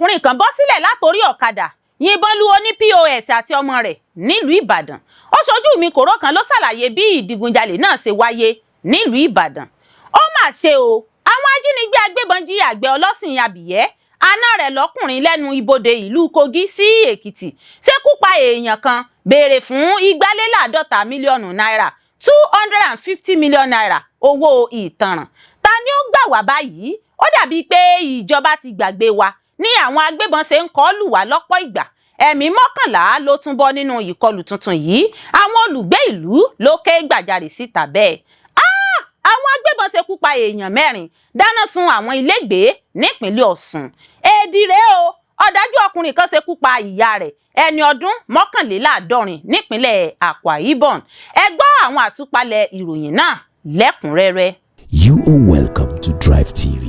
ọkùnrin kan bọ́ sílẹ̀ látorí ọ̀kadà yìnbọn lu oní POS àti ọmọ rẹ̀ nílùú Ìbàdàn. Ó ṣojú mi kòró kan ló ṣàlàyé bí ìdigunjalè náà ṣe wáyé nílùú Ìbàdàn. Ó mà ṣe o, àwọn ajínigbé agbébọn jí àgbẹ̀ ọlọ́sìn abìyẹ́ àna rẹ̀ lọ́kùnrin lẹ́nu ibodè ìlú Kogi sí Èkìtì ṣekú pa èèyàn kan, béèrè fún 250 mílíọ̀nù náírà 250 mílíọ̀nù náírà owó ìtanràn. Ta ni ó gbà wá báyìí? Ó dàbí pé ìjọba ti gbàgbé wa ní àwọn agbébọn ṣe ń kọlù wá lọ́pọ̀ ìgbà. Ẹ̀mí 11 ló tún bọ́ nínú ìkọlù tuntun yìí. Àwọn olùgbé ìlú ló ké gbàjarè síta bẹ́ẹ̀. Àwọn agbébọn ṣekú pa èèyàn 4, dáná sun àwọn ilégbèé nípínlẹ̀ Ọ̀ṣun. Èdì rèé o, ọ̀dájú ọkùnrin kan ṣekú pa ìyá rẹ̀ ẹni ọdún 71 nípínlẹ̀ Akwa Ibom. Ẹ gbọ́ àwọn àtúpalẹ̀ ìròyìn náà lẹ́kùnrẹ́rẹ́. You are welcome to Drive TV.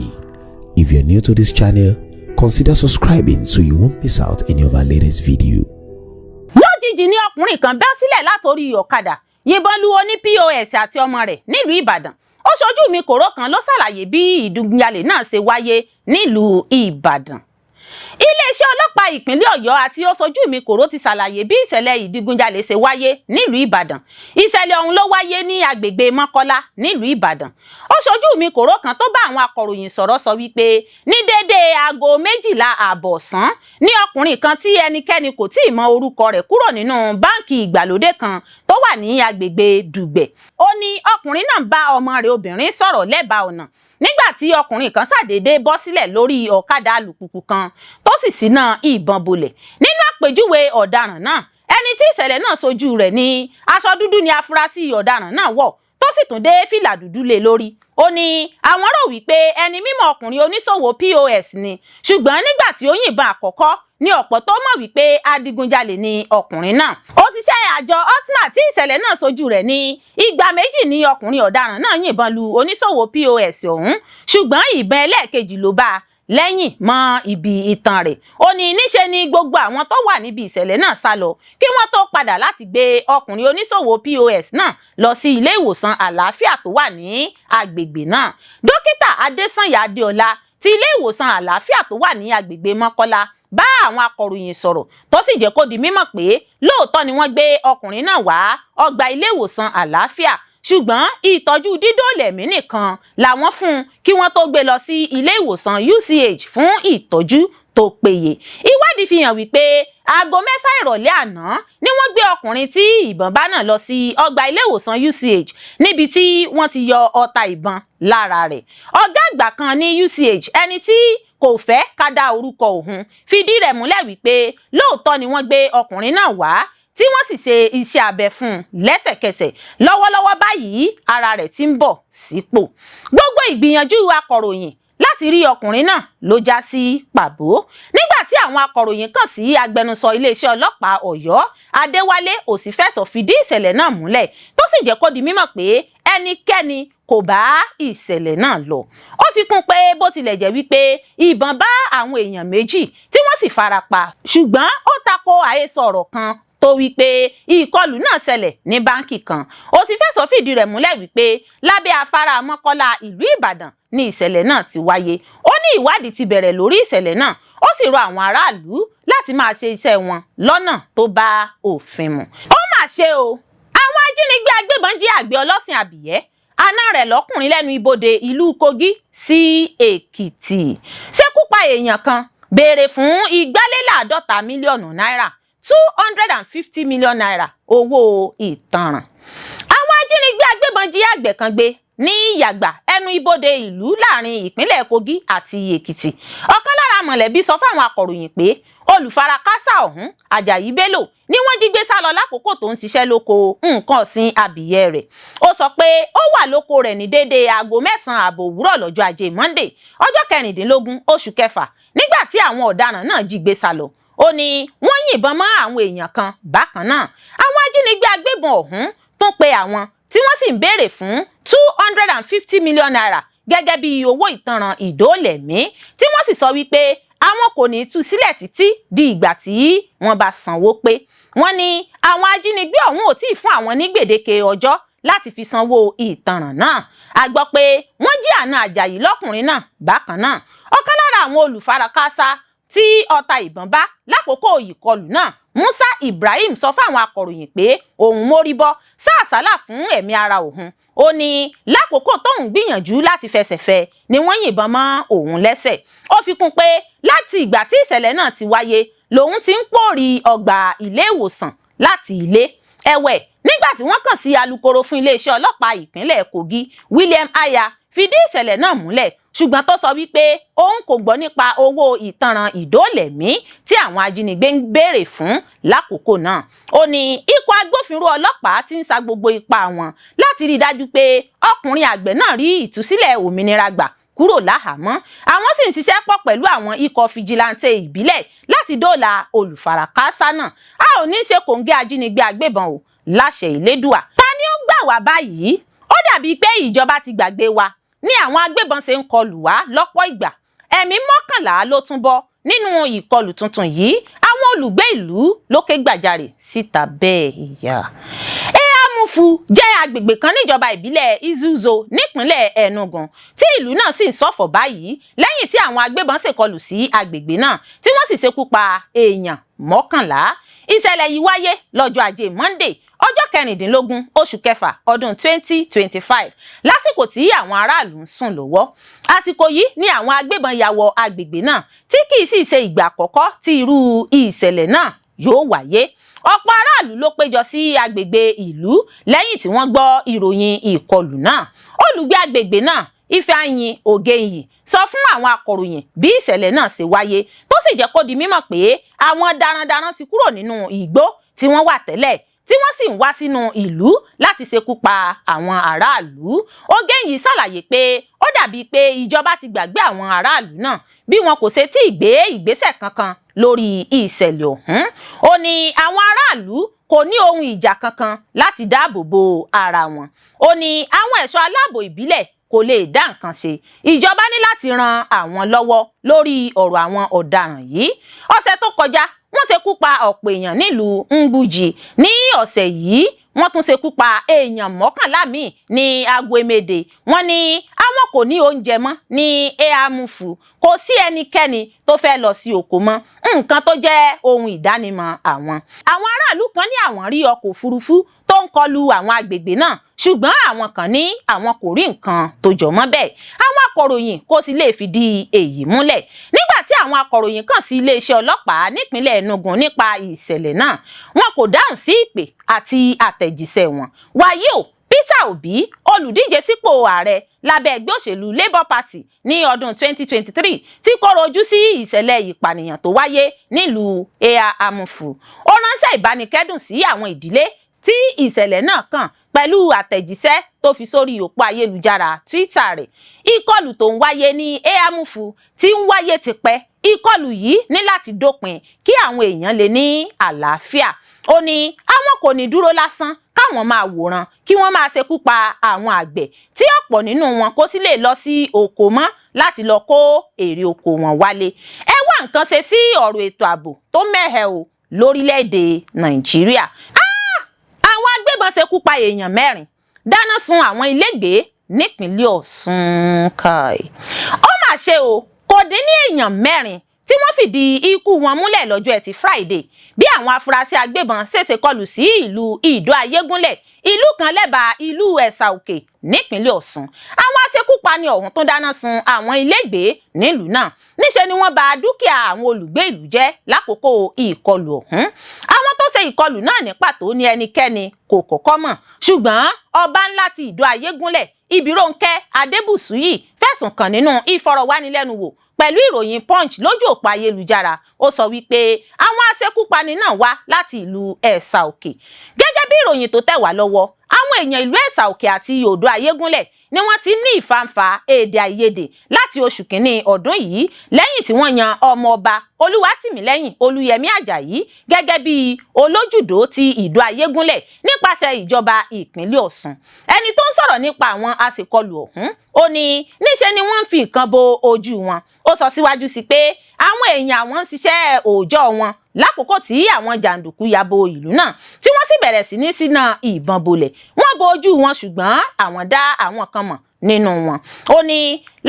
If you're new to this channel, consider subscribing so you won't miss out any of our latest video. Lójijì ni ọkùnrin kan bẹ́ sílẹ̀ látorí ọ̀kadà yìnbọn lu oní POS àti ọmọ rẹ̀ nílùú Ìbàdàn. Ó ṣojú mi kòró kan ló ṣàlàyé bí ìdigunjalè náà ṣe wáyé nílùú Ìbàdàn. Iléeṣẹ́ ọlọ́pàá ìpínlẹ̀ Ọ̀yọ́ àti ó ṣojú mi kòró ti ṣàlàyé bí ìṣẹ̀lẹ̀ ìdigunjalè ṣe wáyé nílùú Ìbàdàn. Ìṣẹ̀lẹ̀ ọ̀hún ló wáyé ní agbègbè Mọ́kọ́lá nílùú Ìbàdàn. Ó ṣojú mi kòró kan tó bá àwọn akọ̀ròyìn sọ̀rọ̀ sọ wípé ní déédéé aago 12:00 ọ̀sán ní ọkùnrin kan tí ẹnikẹ́ni kò tíì mọ orúkọ rẹ̀ kúrò nínú báǹkì ìgbàlódé kan tó wà ní agbègbè Dùgbẹ̀. Ó ní ọkùnrin náà bá ọmọ rẹ̀ obìnrin sọ̀rọ̀ lẹ́bàá ọ̀nà nígbà tí ọkùnrin kan ṣàdédé bọ́ sílẹ̀ lórí ọ̀kadà alùpùpù kan tó sì ṣínà ìbọn bolẹ̀. Nínú àpèjúwe ọ̀daràn náà, ẹni tí ìṣẹ̀lẹ̀ náà ṣojú rẹ̀ ní aṣọ dúdú ni afurasí ọ̀daràn náà wọ̀ tó sì tún dé fìlà dúdú lé lórí. Ó ní àwọn rò wípé ẹni mímọ̀ ọkùnrin oníṣòwò POS ni, ṣùgbọ́n nígbà tí ó yìnbọn àkọ́kọ́ ní ọ̀pọ̀ tó mọ̀ wípé adigunjalè ni ọkùnrin náà. Òṣìṣẹ́ àjọ OSMA tí ìṣẹ̀lẹ̀ náà ṣojú rẹ̀ ní ìgbà méjì ní ọkùnrin ọ̀daràn náà yìnbọn lu oníṣòwò POS ọ̀hún, ṣùgbọ́n ìbọn ẹlẹ́ẹ̀kejì ló bá lẹ́yìn mọ́ ibi ìtàn rẹ̀. Ó ní níṣe ni gbogbo àwọn tó wà níbi ìṣẹ̀lẹ̀ náà sá lọ kí wọ́n tó padà láti gbé ọkùnrin oníṣòwò POS náà lọ sí ilé ìwòsàn àlàáfíà tó wà ní agbègbè náà. Dókítà Adésànyà Adéọlá ti ilé ìwòsàn àlàáfíà tó wà ní agbègbè Mọ́kọ́lá bá àwọn akọ̀ròyìn sọ̀rọ̀ tó sì jẹ́ kó di mímọ̀ pé lóòótọ́ ni wọ́n gbé ọkùnrin náà wá ọgbà ilé ìwòsàn àlàáfíà, ṣùgbọ́n ìtọ́jú dídóòlẹ̀mí nìkan làwọn fún un kí wọ́n tó gbé lọ sí ilé ìwòsàn UCH fún ìtọ́jú tó péye. Ìwádìí fi hàn wípé aago 6 ìrọ̀lẹ́ àná ni wọ́n gbé ọkùnrin tí ìbọn bá náà lọ sí ọgbà ilé ìwòsàn UCH níbi tí wọ́n ti yọ ọta ìbọn lára rẹ̀. Ọ̀gá àgbà kan ní UCH ẹni tí kò fẹ́ ká dá orúkọ òun fìdí rẹ̀ múlẹ̀ wípé lóòótọ́ ni wọ́n gbé ọkùnrin náà wá tí wọ́n sì ṣe iṣẹ́ abẹ fún un lẹ́sẹ̀kẹsẹ̀. Lọ́wọ́lọ́wọ́ báyìí ara rẹ̀ ti ń bọ̀ sípò. Gbogbo ìgbìyànjú akọ̀ròyìn láti rí ọkùnrin náà ló já sí pàbó. Nígbà tí àwọn akọ̀ròyìn kàn sí agbẹnusọ iléeṣẹ́ ọlọ́pàá Ọ̀yọ́ Adéwálé Òsífẹ̀sọ fìdí ìṣẹ̀lẹ̀ náà múlẹ̀ tó sì jẹ́ kó di mímọ̀ pé ẹnikẹ́ni kò bá ìṣẹ̀lẹ̀ náà lọ. Ó fi kún pé bó tilẹ̀ jẹ́ wípé ìbọn bá àwọn èèyàn méjì tí wọ́n sì farapa, ṣùgbọ́n ó tako àhesọ ọ̀rọ̀ kan tó wípé ìkọlù náà ṣẹlẹ̀ ní báǹkì kan. Òsífẹ̀sọ fìdí rẹ̀ múlẹ̀ wípé lábẹ́ afárá Mọ́kọ́lá ìlú Ìbàdàn ni ìṣẹ̀lẹ̀ náà ti wáyé. Ó ní ìwádìí ti bẹ̀rẹ̀ lórí ìṣẹ̀lẹ̀ náà, ó sì rọ àwọn aráàlú láti máa ṣe iṣẹ́ wọn lọ́nà tó bá òfin mu. Ó mà ṣe o, àwọn ajínigbé agbébọn jí àgbẹ̀ ọlọ́sìn abìyẹ́ àna rẹ̀ lọ́kùnrin lẹ́nu ibodè ìlú Kogi sí Èkìtì. Ṣekú pa èèyàn kan, béèrè fún 250 mílíọ̀nù náírà 250 mílíọ̀nù náírà owó ìtanràn. Àwọn ajínigbé agbébọn jí àgbẹ̀ kan gbé ní Yàgbà ẹnu ibodè ìlú láàrin ìpínlẹ̀ Kogi àti Èkìtì. Ọ̀kan lára mọ̀lẹ́bí sọ fáwọn akọ̀ròyìn pé olùfarakásá ọ̀hún Àjàyí Bello ni wọ́n jí gbé sá lọ lákòókò tó ń ṣiṣẹ́ lóko nǹkan ọ̀sìn abìyẹ́ rẹ̀. Ó sọ pé ó wà lóko rẹ̀ ní déédéé aago 9 òwúrọ̀ lọ́jọ́ Ajé Monday ọjọ́ 16 oṣù kẹfà nígbà tí àwọn ọ̀daràn náà jí gbé sá lọ. Ó ní wọ́n yìnbọn mọ́ àwọn èèyàn kan bákan náà. Àwọn ajínigbé agbébọn ọ̀hún tún pe àwọn tí wọ́n sì ń béèrè fún 250 mílíọ̀nù náírà gẹ́gẹ́ bí owó ìtanràn ìdóòlẹ̀mí tí wọ́n sì sọ wípé àwọn kò ní tú sílẹ̀ títí di ìgbà tí wọ́n bá sanwó pé. Wọ́n ní àwọn ajínigbé ọ̀hún ò tí ì fún àwọn ní gbèdéke ọjọ́ láti fi sanwó ìtanràn náà. A gbọ́ pé wọ́n jí àna Àjàyí lọ́kùnrin náà bákan náà. Ọ̀kan lára àwọn olùfarakásá tí ọta ìbọn bá lákòókò ìkọlù náà, Musa Ibrahim sọ fáwọn akọ̀ròyìn pé òun mórí bọ́ sàásálà fún ẹ̀mí ara òun. Ó ní lákòókò tóun gbìyànjú láti fẹsẹ̀ fẹ́ ni wọ́n yìnbọn mọ́ òun lẹ́sẹ̀. Ó fi kún pé láti ìgbà tí ìṣẹ̀lẹ̀ náà ti wáyé lòun ti ń pòrí ọgbà ilé ìwòsàn láti ilé. Ẹ̀wẹ̀, nígbà tí wọ́n kàn sí alukoro fún iléeṣẹ́ ọlọ́pàá ìpínlẹ̀ Kogi, William Aya, fìdí ìṣẹ̀lẹ̀ náà múlẹ̀, ṣùgbọ́n tó sọ wípé òun kò gbọ́ nípa owó ìtanràn ìdóòlẹ̀mí tí àwọn ajínigbé ń béèrè fún lákòókò náà. Ó ní ikọ̀ agbófinró ọlọ́pàá ti ń sa gbogbo ipá wọn láti rí i dájú pé ọkùnrin àgbẹ̀ náà rí ìtúsílẹ̀ òmìnira gbà kúrò láhàámọ́. Àwọn sì ń ṣiṣẹ́ pọ̀ pẹ̀lú àwọn ikọ̀ fìjìláńtè ìbílẹ̀ láti dóòlà olùfarakáásá náà. A ò ní ṣe kòńgẹ́ ajínigbé agbébọn o, láṣẹ Ìlédùà. Ta ni ó gbà wá báyìí? Ó dàbí pé ìjọba ti gbàgbé wa ní àwọn agbébọn ṣe ń kọlù wá lọ́pọ̀ ìgbà. Ẹ̀mí 11 ló tún bọ́ nínú ìkọlù tuntun yìí. Àwọn olùgbé ìlú ló ké gbàjarè síta bẹ́ẹ̀ ìyá. Ehamufu jẹ́ agbègbè kan níjọba ìbílẹ̀ Izuzo nípínlẹ̀ Enugu tí ìlú náà sì ń ṣọ̀fọ̀ báyìí lẹ́yìn tí àwọn agbébọn ṣèkọlù sí agbègbè náà tí wọ́n sì ṣekú pa èèyàn 11. Ìṣẹ̀lẹ̀ yìí wáyé lọ́jọ́ Ajé Monday, ọjọ́ 16 oṣù kẹfà ọdún 2025 lásìkò tí àwọn aráàlú ń sùn lọ́wọ́. Àsìkò yìí ni àwọn agbébọn ya wọ agbègbè náà tí kìí sì ṣe ìgbà àkọ́kọ́ tí irú ìṣẹ̀lẹ̀ náà yóò wáyé. Ọ̀pọ̀ aráàlú ló péjọ sí agbègbè ìlú lẹ́yìn tí wọ́n gbọ́ ìròyìn ìkọlù náà. Olùgbé agbègbè náà, Ifeanyi Ogeyi, sọ fún àwọn akọ̀ròyìn bí ìṣẹ̀lẹ̀ náà ṣe wáyé tó sì jẹ́ kó di mímọ̀ pé àwọn darandaran ti kúrò nínú igbó tí wọ́n wà tẹ́lẹ̀ tí wọ́n sì ń wá sínú ìlú láti ṣekú pa àwọn aráàlú. Ogeyi ṣàlàyé pé ó dàbí pé ìjọba ti gbàgbé àwọn aráàlú náà bí wọn kò ṣe tí ì gbé ìgbésẹ̀ kankan lórí ìṣẹ̀lẹ̀ ọ̀hún. Ó ní àwọn aráàlú kò ní ohun ìjà kankan láti dáàbò bo ara wọn. Ó ní àwọn ẹ̀ṣọ́ aláàbò ìbílẹ̀ kò lè dá nǹkan ṣe. Ìjọba ní láti ran àwọn lọ́wọ́ lórí ọ̀rọ̀ àwọn ọ̀daràn yìí. Ọ̀sẹ̀ tó kọjá wọ́n ṣekú pa ọ̀pọ̀ èèyàn nílùú Mbuji. Ní ọ̀sẹ̀ yìí wọ́n tún ṣekú pa èèyàn 11 míì ní Agwemede. Wọ́n ní àwọn kò ní oúnjẹ mọ́ ní Ehamufu. Kò sí ẹnikẹ́ni tó fẹ́ lọ sí oko mọ́, nǹkan tó jẹ́ ohun ìdánimọ̀ àwọn. Àwọn aráàlú kan ní àwọn rí ọkọ̀ òfurufú tó ń kọlu àwọn agbègbè náà, ṣùgbọ́n àwọn kan ní àwọn kò rí nǹkan tó jọ mọ́ bẹ́ẹ̀. Àwọn akọ̀ròyìn kò sì lè fìdí èyí múlẹ̀. Nígbà tí àwọn akọ̀ròyìn kàn sí iléeṣẹ́ ọlọ́pàá nípínlẹ̀ Enugu nípa ìṣẹ̀lẹ̀ náà, wọn kò dáhùn sí ìpè àti àtẹ̀jíṣẹ́ wọn. Wàyí o, Peter Obi, olùdíje sípò ààrẹ lábẹ́ ẹgbẹ́ òṣèlú Labour Party ní ọdún 2023, tí kọ̀rọ̀ ojú sí ìṣẹ̀lẹ̀ ìpànìyàn tó wáyé nílùú Ehamufu. Ó ránṣẹ́ ìbánikẹ́dùn sí àwọn ìdílé tí ìṣẹ̀lẹ̀ náà kàn pẹ̀lú àtẹ̀jíṣẹ́ tó fi sórí òpó ayélujára Twitter rẹ̀. Ìkọlù tó ń wáyé ní Ehamufu ti ń wáyé tipẹ́. Ìkọlù yìí ní láti dópin kí àwọn èèyàn lè ní àlàáfíà. Ó ní àwọn kò ní dúró lásán káwọn máa wòran kí wọ́n máa ṣekú pa àwọn àgbẹ̀ tí ọ̀pọ̀ nínú wọn kò sì lè lọ sí oko mọ́ láti lọ kó èrè oko wọn wálé. Ẹ wá nǹkan ṣe sí ọ̀rọ̀ ètò ààbò tó mẹ́hẹ̀ o lórílẹ̀‐èdè Nàìjíríà. Àwọn agbébọn ṣekú pa èèyàn 4, dáná sun àwọn ilégbèé nípínlẹ̀ Ọ̀ṣun. Ó mà ṣe o, kò dín ní èèyàn 4 tí wọ́n fìdí ikú wọn múlẹ̀ lọ́jọ́ Ẹtì Friday bí àwọn afurasí agbébọn ṣèṣe kọlù sí ìlú Ìdó-Ayégúnlẹ̀, ìlú kan lẹ́bàá ìlú Ẹ̀sà Òkè nípínlẹ̀ Ọ̀ṣun. Àwọn aṣekúpani ọ̀hún tó dáná sun àwọn ilégbèé nílùú náà. Níṣe ni wọ́n bà dúkìá àwọn olùgbé ìlú jẹ́ lákòókò ìkọlù ọ̀hún. Àwọn tó ṣe ìkọlù náà ní pàtó ní ẹnikẹ́ni kò kọ́kọ́ mọ̀, ṣùgbọ́n ọba ńlá ti Ìdó-Ayégúnlẹ̀, Ìbírónkẹ́ Adébùsúyì, fẹ̀sùn kàn nínú ìfọ̀rọ̀wánilẹ́nuwò pẹ̀lú ìròyìn Punch lójú òpó ayélujára. Ó sọ wípé àwọn aṣekúpani náà wá láti ìlú Ẹ̀sà Òkè. Gẹ́gẹ́ bí ìròyìn tó tẹ̀ wá lọ́wọ́, àwọn èèyàn ìlú Ẹ̀sà Òkè àti Ìdó-Ayégúnlẹ̀ ni wọ́n ti ní ìfàǹfà èdè àìyedè láti oṣù kìíní ọdún yìí lẹ́yìn tí wọ́n yan ọmọ ọba Olúwatìmílẹ́yìn Olúyẹmí Àjàyí gẹ́gẹ́ bí olójúdó ti Ìdó-Ayégúnlẹ̀ nípasẹ̀ ìjọba ìpínlẹ̀ Ọ̀ṣun. Ẹni tó ń sọ̀rọ̀ nípa àwọn àṣekọlù ọ̀hún, ó ní níṣe ni wọ́n ń fi nǹkan bo ojú wọn. Ó sọ síwájú sí pé àwọn èèyàn àwọn ń ṣiṣẹ́ òòjọ́ wọn lákòókò tí àwọn jàǹdùkú ya bo ìlú náà tí wọ́n sì bẹ̀rẹ̀ sí ní ṣínà ìbọn bolẹ̀. Wọ́n bo ojú wọn ṣùgbọ́n àwọn dá àwọn kan mọ̀ nínú wọn. Ó ní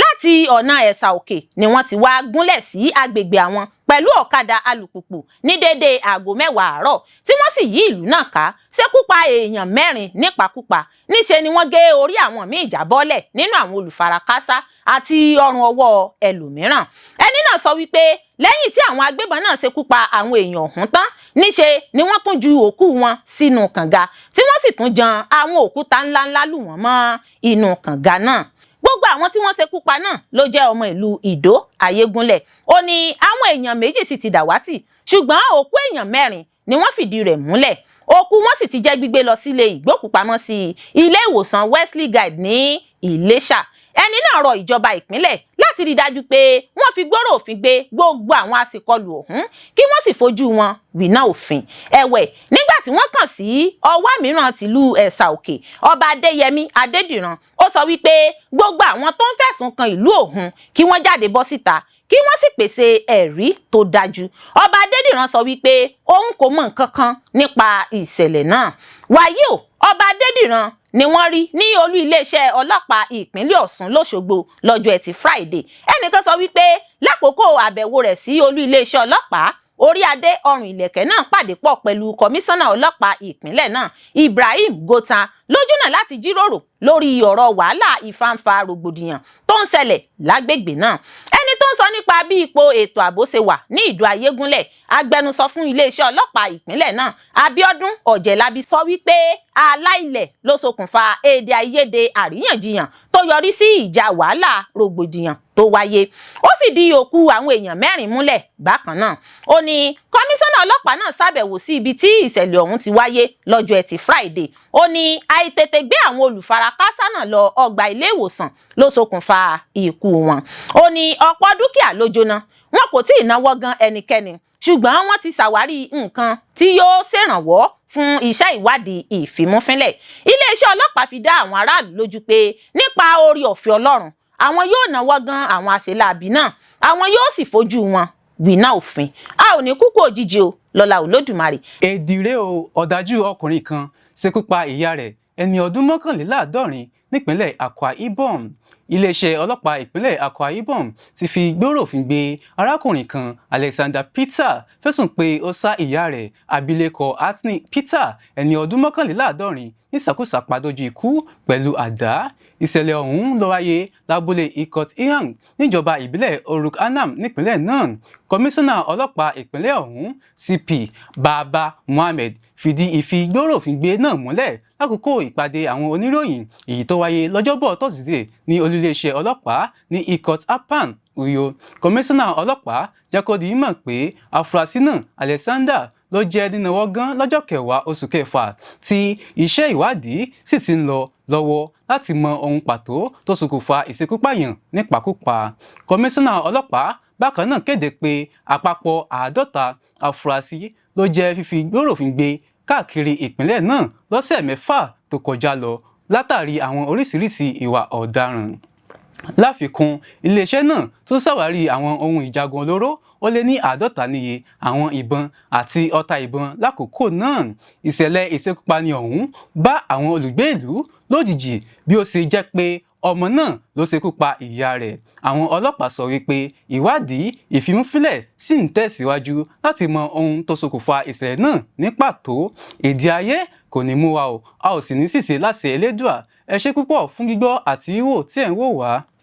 láti ọ̀nà Ẹ̀sà Òkè ni wọ́n ti wá gúnlẹ̀ sí agbègbè àwọn pẹ̀lú ọ̀kadà alùpùpù ní déédéé aago 10 àárọ̀ tí wọ́n sì yí ìlú náà ká ṣekú pa èèyàn 4 nípakúpa. Níṣe ni wọ́n gé orí àwọn míì já bọ́lẹ̀ nínú àwọn olùfarakásá àti ọrùn ọwọ́ ẹlòmíràn. Ẹni náà sọ wípé lẹ́yìn tí àwọn agbébọn náà ṣekú pa àwọn èèyàn ọ̀hún tán, níṣe ni wọ́n tún ju òkú wọn sínú kànga tí wọ́n sì tún jan àwọn òkúta ńláńlá lù wọ́n mọ́ inú kànga náà. Gbogbo àwọn tí wọ́n ṣekú pa náà ló jẹ́ ọmọ ìlú Ìdó Ayégúnlẹ̀. Ó ní àwọn èèyàn 2 sì ti dàwátì, ṣùgbọ́n òkú èèyàn 4 ni wọ́n fìdí rẹ̀ múlẹ̀. Òkú wọn sì ti jẹ́ gbígbé lọ sílé ìgbókùpamọ́sí ilé ìwòsàn Wesley Guide ní Ìléṣà. Ẹni náà rọ ìjọba ìpínlẹ̀ láti rí dájú pé wọ́n fi gbòòrò òfin gbé gbogbo àwọn aṣèkọlù ọ̀hún kí wọ́n sì fojú wọn wìnà òfin. Ẹ̀wẹ̀, nígbà tí wọ́n kàn sí ọwá mìíràn tìlú Ẹ̀sà Òkè, ọba Adéyẹmí Adédìran, ó sọ wípé gbogbo àwọn tó ń fẹ̀sùn kan ìlú òun kí wọ́n jáde bọ́ síta kí wọ́n sì pèsè ẹ̀rí tó dájú. Ọba Adédìran sọ wípé òun kò mọ nǹkan kan nípa ìṣẹ̀lẹ̀ náà. Wàyí o, ọba Adédìran ni wọ́n rí ní olú iléeṣẹ́ ọlọ́pàá ìpínlẹ̀ Ọ̀ṣun lọ́ṣogbo lọ́jọ́ Ẹtì Friday. Ẹnìkan sọ wípé lákòókò àbẹ̀wò rẹ̀ sí olú iléeṣẹ́ ọlọ́pàá, orí adé ọrùn ìlẹ̀kẹ̀ náà pàdé pọ̀ pẹ̀lú kọmíṣánná ọlọ́pàá ìpínlẹ̀ náà Ibrahim Gota lójúnà láti jíròrò lórí ọ̀rọ̀ wàhálà ìfàǹfà rògbòdìyàn tó ń ṣẹlẹ̀ lágbègbè náà. Ẹni tó ń sọ nípa bí ipò ètò ààbò ṣe wà ní Ìdó Ayégúnlẹ̀, agbẹnusọ fún iléeṣẹ́ ọlọ́pàá ìpínlẹ̀ náà Abíọ́dún Ọ̀jẹ̀lábí sọ wípé aláìlẹ̀ ló ṣokùnfà èdè àìyedè àríyànjiyàn tó yọrí sí ìjà wàhálà rògbòdìyàn tó wáyé. Ó fìdí òkú àwọn èèyàn 4 múlẹ̀ bákan náà. Ó ní kọmíṣánná ọlọ́pàá náà ṣàbẹ̀wò sí ibi tí ìṣẹ̀lẹ̀ ọ̀hún ti wáyé lọ́jọ́ Ẹtì Friday. Ó ní àìtètè gbé àwọn olùfarakásá náà lọ ọgbà ilé ìwòsàn ló ṣokùnfà ikú wọn. Ó ní ọ̀pọ̀ dúkìá ló jóná, wọn kò tí ì náwó gan ẹnikẹ́ni, ṣùgbọ́n wọ́n ti ṣàwárí nǹkan tí yóò ṣèrànwọ́ fún iṣẹ́ ìwádìí ìfimúfínlẹ̀. Iléeṣẹ́ ọlọ́pàá fi dá àwọn aráàlú lójú pé nípa oore ọ̀fẹ́ Ọlọ́run, àwọn yóò náwó gan àwọn àṣeláàbí náà, àwọn yóò sì fojú wọn wìnà òfin. A ò ní kúkú òjijì o, lọ́lá Olódùmarè. Èdìrè o, ọ̀dájú ọkùnrin kan ṣekú pa ìyá rẹ̀ ẹni ọdún 71 nípínlẹ̀ Akwa Ibom. Iléeṣẹ́ ọlọ́pàá ìpínlẹ̀ Akwa Ibom ti fi gbòòrò òfin gbé arákùnrin kan Alexander Peter fẹ̀sùn pé ó ṣá ìyá rẹ̀ abilékọ Anthony Peter ẹni ọdún 71 nísàkúsà pa dójú ikú pẹ̀lú àdá. Ìṣẹ̀lẹ̀ ọ̀hún ló wáyé lábúlé Ikot Ihang níjọba ìbílẹ̀ Oruk Anam nípínlẹ̀ náà. Kọmíṣánná ọlọ́pàá ìpínlẹ̀ ọ̀hún CP Baba Mohammed fìdí ìfigbòòrò òfin gbé náà múlẹ̀ lákòókò ìpàdé àwọn oníròyìn èyí tó wáyé lọ́jọ́bọ̀ tọ́sídẹ̀ẹ́ ní olúléeṣẹ́ ọlọ́pàá ní Ikot Apan, Uyo. Kọmíṣánná ọlọ́pàá jẹ́ kó di mọ̀ pé afurasí náà Alexander ló jẹ́ nínáwó gan lọ́jọ́ 10 oṣù kẹfà tí iṣẹ́ ìwádìí sì ti ń lọ lọ́wọ́ láti mọ ohun pàtó tó ṣokùnfà ìṣekúpàyàn nípakúpa. Kọmíṣánná ọlọ́pàá bákan náà kéde pé àpapọ̀ 50 afurasí ló jẹ́ fífi gbòòrò òfin gbé káàkiri ìpínlẹ̀ náà lọ́sẹ̀ 6 tó kọjá lọ látàrí àwọn oríṣiríṣi ìwà ọ̀daràn. Láfikún, iléeṣẹ́ náà tún ṣàwárí àwọn ohun ìjagun olóró ó lé ní 50 níye, àwọn ìbọn àti ọta ìbọn lákòókò náà. Ìṣẹ̀lẹ̀ ìṣekúpani ọ̀hún bá àwọn olùgbé ìlú lójijì bí ó ṣe jẹ́ pé ọmọ náà ló ṣekú pa ìyá rẹ̀. Àwọn ọlọ́pàá sọ wípé ìwádìí ìfimúfínlẹ̀ sì ń tẹ̀síwájú láti mọ ohun tó ṣokùnfà ìṣẹ̀lẹ̀ náà ní pàtó. Èdè ayé kò ní mú wa o, a ò sì ní ṣìṣe láṣẹ Elédùà. Ẹ ṣé púpọ̀ fún gbígbọ́ àti wíwò tí ẹ̀ ń wò wá.